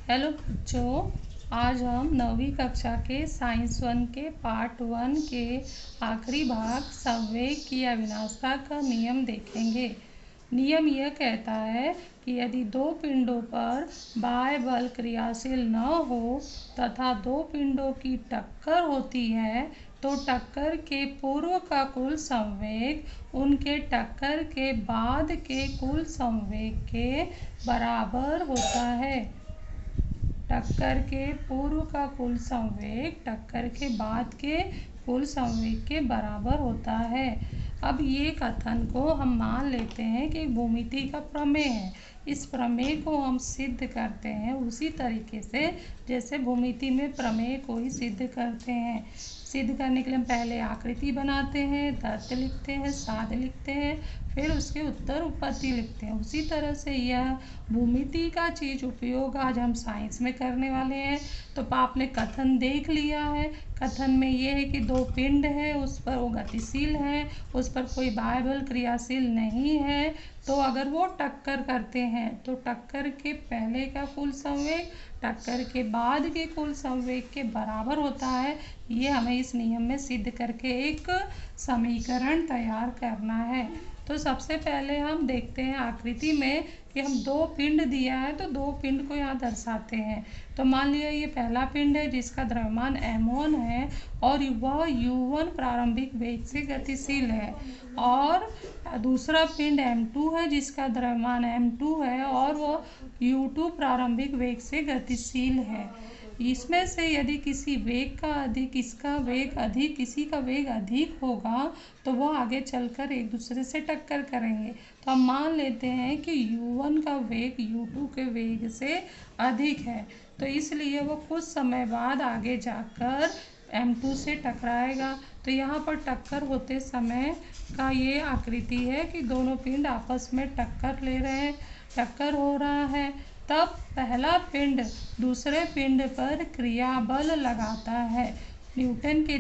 Hello बच्चों, आज हम 9वीं कक्षा के साइंस 1 के पार्ट 1 के आखिरी भाग संवेग की अविनाशता का नियम देखेंगे। नियम यह कहता है कि यदि दो पिंडों पर बाह्य बल क्रियाशील न हो तथा दो पिंडों की टक्कर होती है तो टक्कर के पूर्व का कुल संवेग उनके टक्कर के बाद के कुल संवेग के बराबर होता है। टक्कर के पूर्व का कुल संवेग टक्कर के बाद के कुल संवेग के बराबर होता है। अब ये कथन को हम मान लेते हैं कि भूमिति का प्रमेय है। इस प्रमेय को हम सिद्ध करते हैं उसी तरीके से जैसे भूमिति में प्रमेय को ही सिद्ध करते हैं। सिद्ध करने के लिए हम पहले आकृति बनाते हैं, तथ्य लिखते हैं, साध लिखते हैं, फिर उसके उत्तर उत्पत्ति लिखते हैं। उसी तरह से यह भूमिति का चीज उपयोग आज हम साइंस में करने वाले हैं। तो आपने कथन देख लिया है। कथन में ये है कि दो पिंड है, उस पर वो गतिशील है, उस पर कोई बाह्य बल क्रियाशील नहीं है। तो अगर वो टक्कर करते हैं तो टक्कर के पहले का कुल संवेग टक्कर के बाद के कुल संवेग के बराबर होता है। ये हमें इस नियम में सिद्ध करके एक समीकरण तैयार करना है। तो सबसे पहले हम देखते हैं आकृति में कि हम दो पिंड दिया है तो दो पिंड को यहाँ दर्शाते हैं। तो मान लिया ये पहला पिंड है जिसका द्रव्यमान m1 है और वह u1 प्रारंभिक वेग से गतिशील है, और दूसरा पिंड m2 है जिसका द्रव्यमान m2 है और वह u2 प्रारंभिक वेग से गतिशील है। इसमें से यदि किसी का वेग अधिक होगा तो वह आगे चलकर एक दूसरे से टक्कर करेंगे। तो हम मान लेते हैं कि u1 का वेग u2 के वेग से अधिक है, तो इसलिए वह कुछ समय बाद आगे जाकर m2 से टकराएगा। तो यहाँ पर टक्कर होते समय का ये आकृति है कि दोनों पिंड आपस में टक्कर ले रहे हैं, टक्कर हो रहा है। तब पहला पिंड दूसरे पिंड पर क्रिया बल लगाता है। न्यूटन के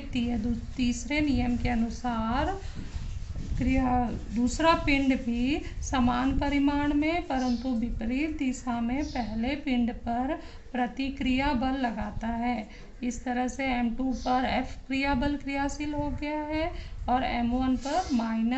तीसरे नियम के अनुसार दूसरा पिंड भी समान परिमाण में परंतु विपरीत दिशा में पहले पिंड पर प्रतिक्रिया बल लगाता है। इस तरह से m2 पर F क्रिया बल क्रियाशील हो गया है और m1 पर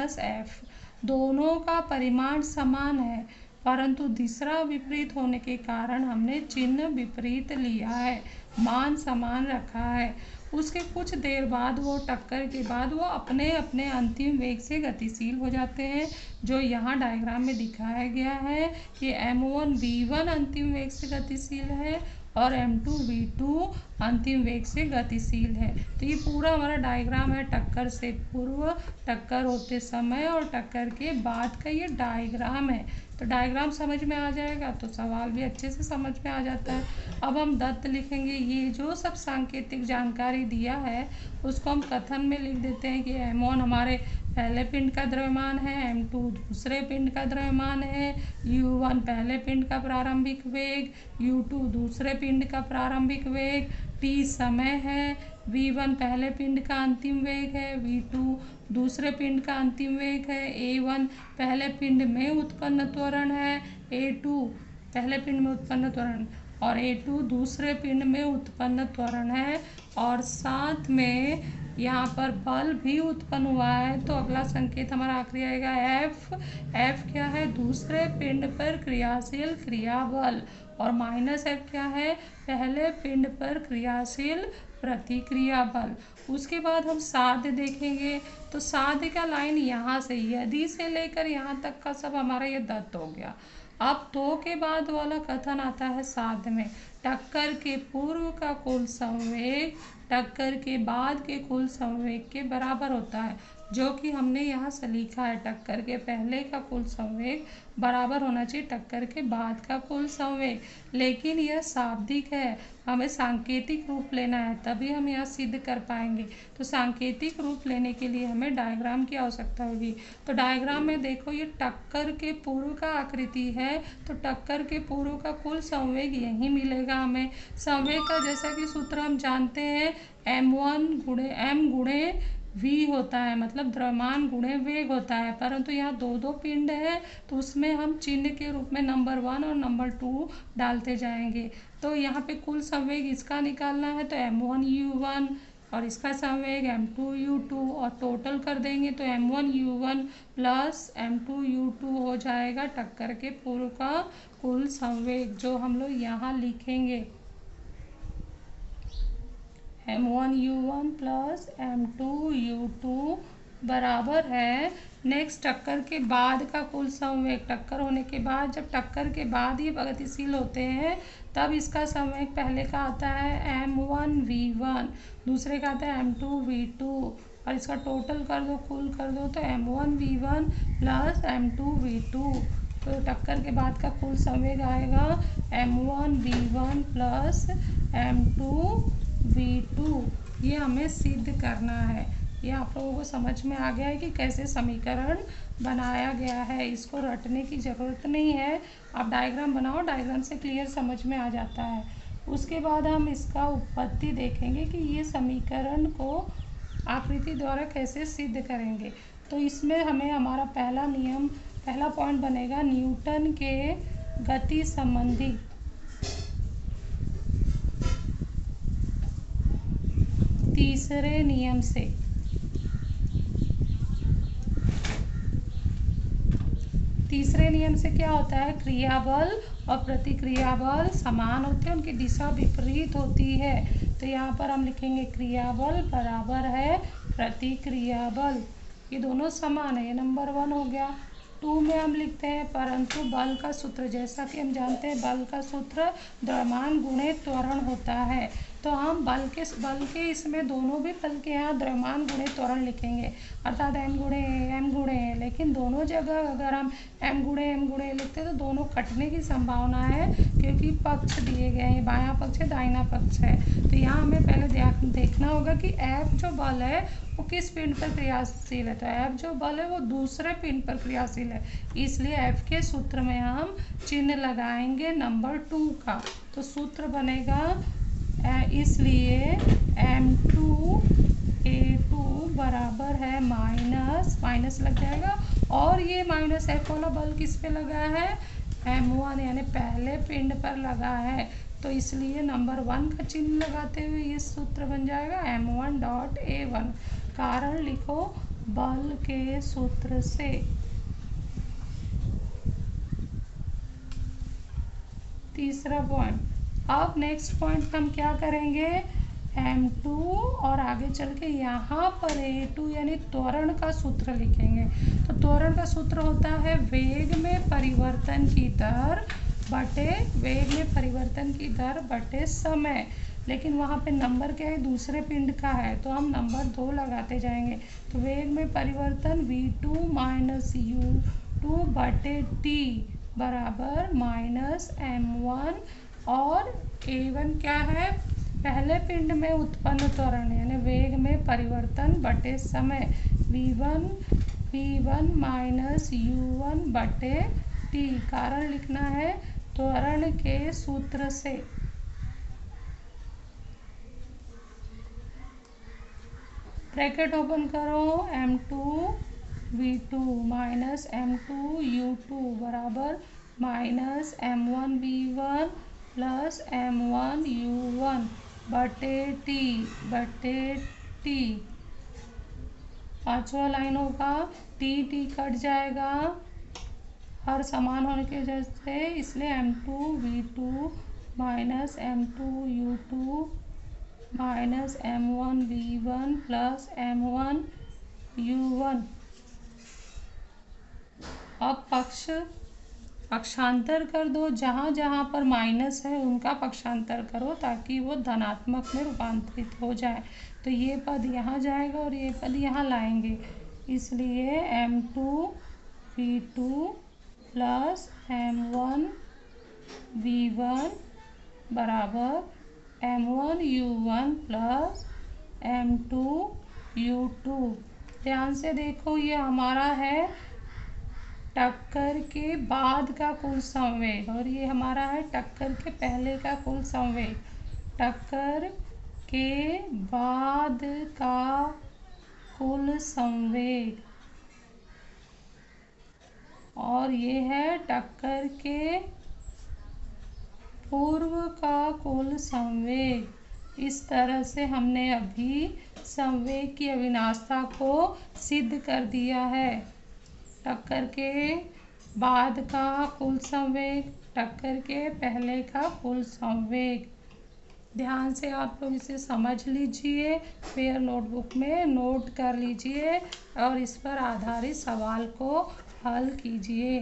-F। दोनों का परिमाण समान है परंतु दिशा विपरीत होने के कारण हमने चिन्ह विपरीत लिया है, मान समान रखा है। उसके कुछ देर बाद वो टक्कर के बाद वो अपने अपने अंतिम वेग से गतिशील हो जाते हैं, जो यहाँ डायग्राम में दिखाया गया है कि m1 v1 अंतिम वेग से गतिशील है और m2 v2 अंतिम वेग से गतिशील है। तो ये पूरा हमारा डायग्राम है, टक्कर से पूर्व, टक्कर होते समय और टक्कर के बाद का ये डायग्राम है। तो डायग्राम समझ में आ जाएगा तो सवाल भी अच्छे से समझ में आ जाता है। अब हम दत्त लिखेंगे। ये जो सब सांकेतिक जानकारी दिया है उसको हम कथन में लिख देते हैं कि m1 हमारे पहले पिंड का द्रव्यमान है, m2 दूसरे पिंड का द्रव्यमान है, u1 पहले पिंड का प्रारंभिक वेग, u2 दूसरे पिंड का प्रारंभिक वेग, t समय है, v1 पहले पिंड का अंतिम वेग है, v2 दूसरे पिंड का अंतिम वेग है, a1 पहले पिंड में उत्पन्न त्वरण है, a2 पहले पिंड में उत्पन्न त्वरण और a2 दूसरे पिंड में उत्पन्न त्वरण है, और साथ में यहाँ पर बल भी उत्पन्न हुआ है। तो अगला संकेत हमारा आखिरी आएगा F क्या है? दूसरे पिंड पर क्रियाशील क्रिया बल, और -F क्या है? पहले पिंड पर क्रियाशील प्रतिक्रिया बल। उसके बाद हम साध्य देखेंगे। तो साध्य का लाइन यहाँ से यदि से लेकर यहाँ तक का सब हमारा ये दत्त हो गया। अब तो के बाद वाला कथन आता है साध्य में। टक्कर के पूर्व का कुल संवेग टक्कर के बाद के कुल संवेग के बराबर होता है, जो कि हमने यहाँ से लिखा है। टक्कर के पहले का कुल संवेग बराबर होना चाहिए टक्कर के बाद का कुल संवेग, लेकिन यह शाब्दिक है, हमें सांकेतिक रूप लेना है तभी हम यह सिद्ध कर पाएंगे। तो सांकेतिक रूप लेने के लिए हमें डायग्राम की आवश्यकता होगी। तो डायग्राम में देखो ये टक्कर के पूर्व का आकृति है, तो टक्कर के पूर्व का कुल संवेग यही मिलेगा हमें। संवेग का जैसा कि सूत्र हम जानते हैं m1 गुणे वी होता है, मतलब द्रव्यमान गुणे वेग होता है, परंतु यहाँ दो दो पिंड है तो उसमें हम चिन्ह के रूप में नंबर 1 और नंबर 2 डालते जाएंगे। तो यहाँ पे कुल संवेग इसका निकालना है तो m1u1 और इसका संवेग m2u2 और टोटल कर देंगे तो m1u1 प्लस m2u2 हो जाएगा टक्कर के पूर्व का कुल संवेग, जो हम लोग यहाँ लिखेंगे m1u1 प्लस m2u2 बराबर है नेक्स्ट टक्कर के बाद का कुल संवेग। टक्कर होने के बाद, जब टक्कर के बाद ये प्रगतिशील होते हैं तब इसका संवेग पहले का आता है m1v1, दूसरे का आता है m2v2 और इसका टोटल कर दो, कुल कर दो तो m1v1 प्लस m2v2। तो टक्कर के बाद का कुल संवेग आएगा m1v1 प्लस m2v2। ये हमें सिद्ध करना है। ये आप लोगों को समझ में आ गया है कि कैसे समीकरण बनाया गया है, इसको रटने की ज़रूरत नहीं है। आप डायग्राम बनाओ, डायग्राम से क्लियर समझ में आ जाता है। उसके बाद हम इसका उत्पत्ति देखेंगे कि ये समीकरण को आकृति द्वारा कैसे सिद्ध करेंगे। तो इसमें हमें हमारा पहला नियम, पहला पॉइंट बनेगा न्यूटन के गति संबंधी तीसरे नियम से। तीसरे नियम से क्या होता है, क्रिया बल और प्रतिक्रिया बल समान होते हैं, उनकी दिशा विपरीत होती है। तो यहाँ पर हम लिखेंगे क्रिया बल बराबर है प्रतिक्रिया बल, ये दोनों समान है। ये नंबर 1 हो गया। 2 में हम लिखते हैं परंतु बल का सूत्र, जैसा कि हम जानते हैं बल का सूत्र द्रव्यमान गुणे त्वरण होता है। तो हम बल के इसमें दोनों भी बल के यहाँ द्रव्यमान गुणे त्वरण लिखेंगे, अर्थात m गुणे ए, लेकिन दोनों जगह अगर हम m गुणे ए लिखते हैं तो दोनों कटने की संभावना है, क्योंकि पक्ष दिए गए हैं, बायां पक्ष है दाहिना पक्ष है। तो यहाँ हमें पहले देखना होगा कि F जो बल है वो किस पिंड पर क्रियाशील है। तो F जो बल है वो दूसरे पिंड पर क्रियाशील है, इसलिए F के सूत्र में हम चिन्ह लगाएंगे नंबर 2 का। तो सूत्र बनेगा इसलिए m2a2 बराबर है माइनस लग जाएगा, और ये माइनस F वाला बल किस पे लगा है, m1 यानी पहले पिंड पर लगा है। तो इसलिए नंबर 1 का चिन्ह लगाते हुए ये सूत्र बन जाएगा m1.a1। कारण लिखो बल के सूत्र से। तीसरा पॉइंट। अब नेक्स्ट पॉइंट हम क्या करेंगे, m2 और आगे चल के यहाँ पर a2 यानी त्वरण का सूत्र लिखेंगे। तो त्वरण का सूत्र होता है वेग में परिवर्तन की दर बटे समय, लेकिन वहाँ पे नंबर क्या है, दूसरे पिंड का है, तो हम नंबर 2 लगाते जाएंगे। तो वेग में परिवर्तन v2 माइनस u2 बटे t बराबर माइनस m1, और a1 क्या है, पहले पिंड में उत्पन्न त्वरण यानी वेग में परिवर्तन बटे समय v1 माइनस u1 बटे t। कारण लिखना है त्वरण के सूत्र से। ब्रैकेट ओपन करो, m2v2 माइनस m2u2 बराबर माइनस m1v1 प्लस m1u1 बटे t। पांचवा लाइन होगा t कट जाएगा हर समान होने की वजह से, इसलिए m2v2 minus m2u2 minus m1v1 plus m1u1। अब पक्षांतर कर दो, जहाँ जहाँ पर माइनस है उनका पक्षांतर करो ताकि वो धनात्मक में रूपांतरित हो जाए। तो ये पद यहाँ जाएगा और ये पद यहाँ लाएंगे, इसलिए m2v2 प्लस m1v1 बराबर m1u1 प्लस m2u2। ध्यान से देखो, ये हमारा है टक्कर के बाद का कुल संवेग और ये हमारा है टक्कर के पहले का कुल संवेग। टक्कर के बाद का कुल संवेग, और ये है टक्कर के पूर्व का कुल संवेग। इस तरह से हमने अभी संवेग की अविनाशता को सिद्ध कर दिया है। टक्कर के बाद का कुल संवेग, टक्कर के पहले का कुल संवेग। ध्यान से आप लोग इसे समझ लीजिए, फिर नोटबुक में नोट कर लीजिए और इस पर आधारित सवाल को हल कीजिए।